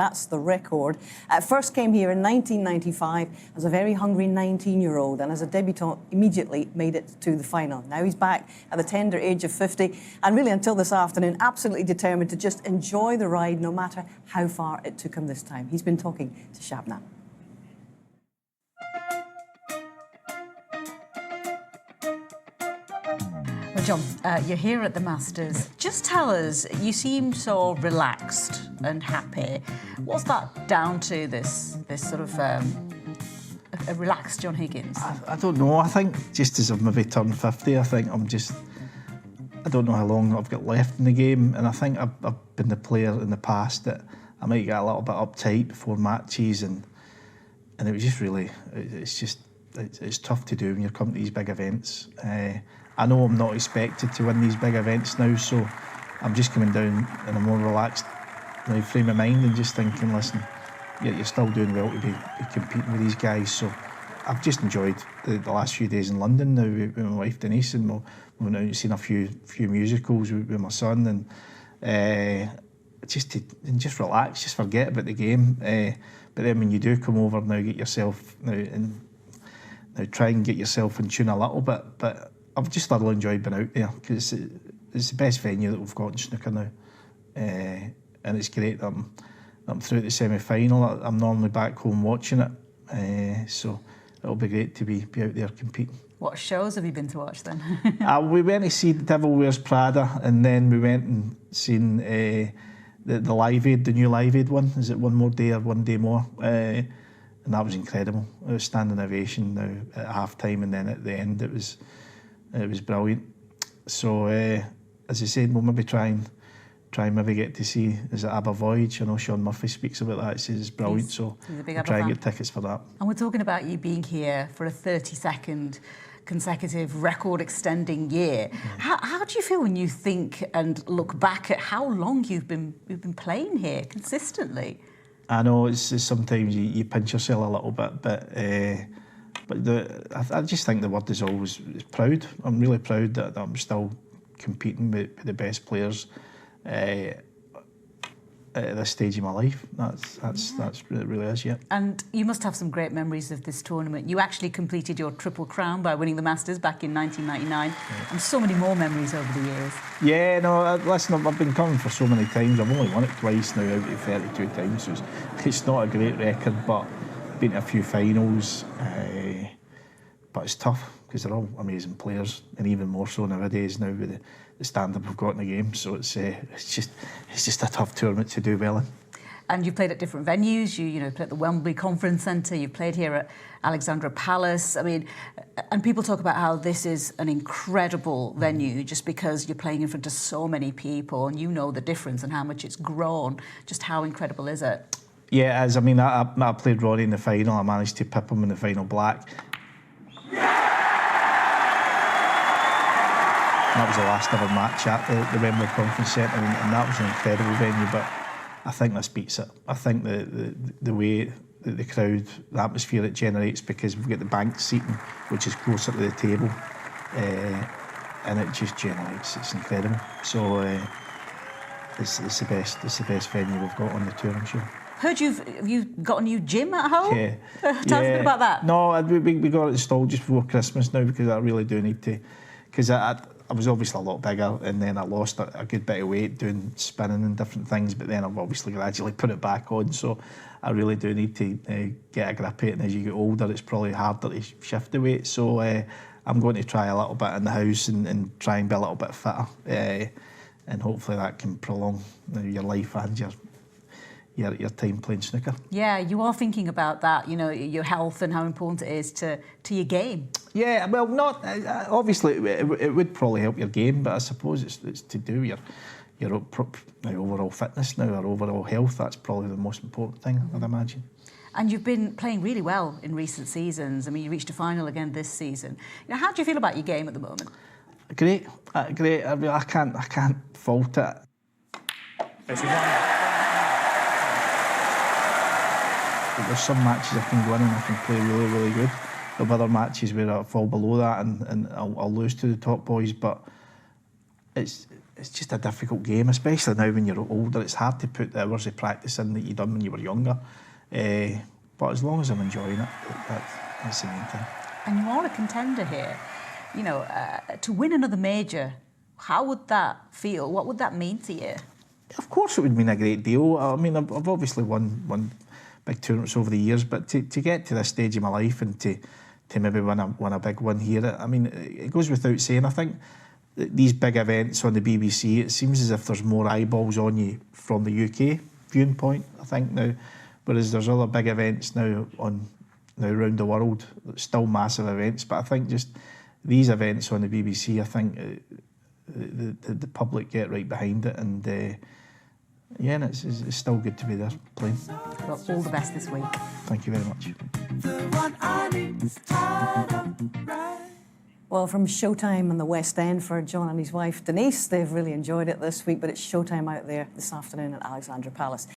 That's the record. First came here in 1995 as a very hungry 19-year-old, and as a debutant immediately made it to the final. Now he's back at the tender age of 50, and really until this afternoon absolutely determined to just enjoy the ride no matter how far it took him this time. He's been talking to Shabnam. Well, John, you're here at the Masters. Just tell us, you seem so relaxed and happy. What's that down to, this sort of a relaxed John Higgins? I don't know. I think just as I've maybe turned 50, I think I don't know how long I've got left in the game, and I think I've been the player in the past that I might get a little bit uptight before matches, and it was just really, it's tough to do when you're coming to these big events. I know I'm not expected to win these big events now, so I'm just coming down in a more relaxed frame of mind and just thinking, listen, you're still doing well to be competing with these guys. So I've just enjoyed the last few days in London now with my wife Denise, and we went out and seen a few musicals with my son, and just relax, just forget about the game. But then when you do come over now, try and get yourself in tune a little bit. But I've just thoroughly enjoyed being out there because it's the best venue that we've got in snooker now, and it's great that I'm through the semi-final. I'm normally back home watching it, so it'll be great to be out there competing. What shows have you been to watch then? We went to see The Devil Wears Prada, and then we went and seen the Live Aid, the new Live Aid one. Is it One More Day or One Day More? And that was incredible. It was standing ovation now at half time, and then at the end it was brilliant. So as I said, we'll maybe try and maybe get to see, is it ABBA Voyage? I know Sean Murphy speaks about that. He says it's brilliant, so we'll try and get tickets for that. And we're talking about you being here for a 32nd consecutive record-extending year. Yeah. How do you feel when you think and look back at how long you've been playing here consistently? I know it's sometimes you pinch yourself a little bit, but I just think the word is always proud. I'm really proud that I'm still competing with the best players at this stage of my life. That's it really is, yeah. And you must have some great memories of this tournament. You actually completed your Triple Crown by winning the Masters back in 1999, and so many more memories over the years. Yeah, no, listen, I've been coming for so many times. I've only won it twice now out of 32 times, so it's not a great record, but been to a few finals. But it's tough because they're all amazing players, and even more so nowadays now with the standard we've got in the game. So it's just a tough tournament to do well in. And you played at different venues. You played at the Wembley Conference Centre. You played here at Alexandra Palace. I mean, and people talk about how this is an incredible venue just because you're playing in front of so many people, and you know the difference and how much it's grown. Just how incredible is it? Yeah, it is. I mean, I played Ronnie in the final. I managed to pip him in the final black. That was the last ever match at the Wembley Conference Centre, and that was an incredible venue. But I think this beats it. I think the way that the crowd, the atmosphere it generates, because we've got the bank seating, which is closer to the table, and it just generates. It's incredible. So it's the best venue we've got on the tour, I'm sure. Heard have you got a new gym at home? Yeah. Tell us a bit about that. No, we got it installed just before Christmas now, because I really do need to, because I was obviously a lot bigger, and then I lost a good bit of weight doing spinning and different things, but then I've obviously gradually put it back on, so I really do need to get a grip at it, and as you get older it's probably harder to shift the weight, so I'm going to try a little bit in the house and try and be a little bit fitter, and hopefully that can prolong your life and your time playing snooker. Yeah, you are thinking about that, your health and how important it is to your game. Yeah, well, not obviously it would probably help your game, but I suppose it's to do your overall fitness now, or overall health. That's probably the most important thing, I'd imagine. And you've been playing really well in recent seasons. I mean, you reached a final again this season. How do you feel about your game at the moment? Great, great. I mean, I can't fault it. There's some matches I can go in and I can play really, really good. There'll be other matches where I fall below that and I'll lose to the top boys, but it's it's just a difficult game, especially now when you're older. It's hard to put the hours of practice in that you done when you were younger. But as long as I'm enjoying it, that's the main thing. And you are a contender here. You know, to win another major, how would that feel? What would that mean to you? Of course it would mean a great deal. I mean, I've obviously won big tournaments over the years, but to get to this stage of my life and to maybe win a big one here, I mean, it goes without saying. I think these big events on the BBC, it seems as if there's more eyeballs on you from the UK viewpoint, I think, now, whereas there's other big events now around the world, still massive events, but I think just these events on the BBC, I think the public get right behind it, and yeah, and it's still good to be there playing. Well, all the best this week. Thank you very much. Well, from Showtime in the West End for John and his wife Denise, they've really enjoyed it this week, but it's Showtime out there this afternoon at Alexandra Palace.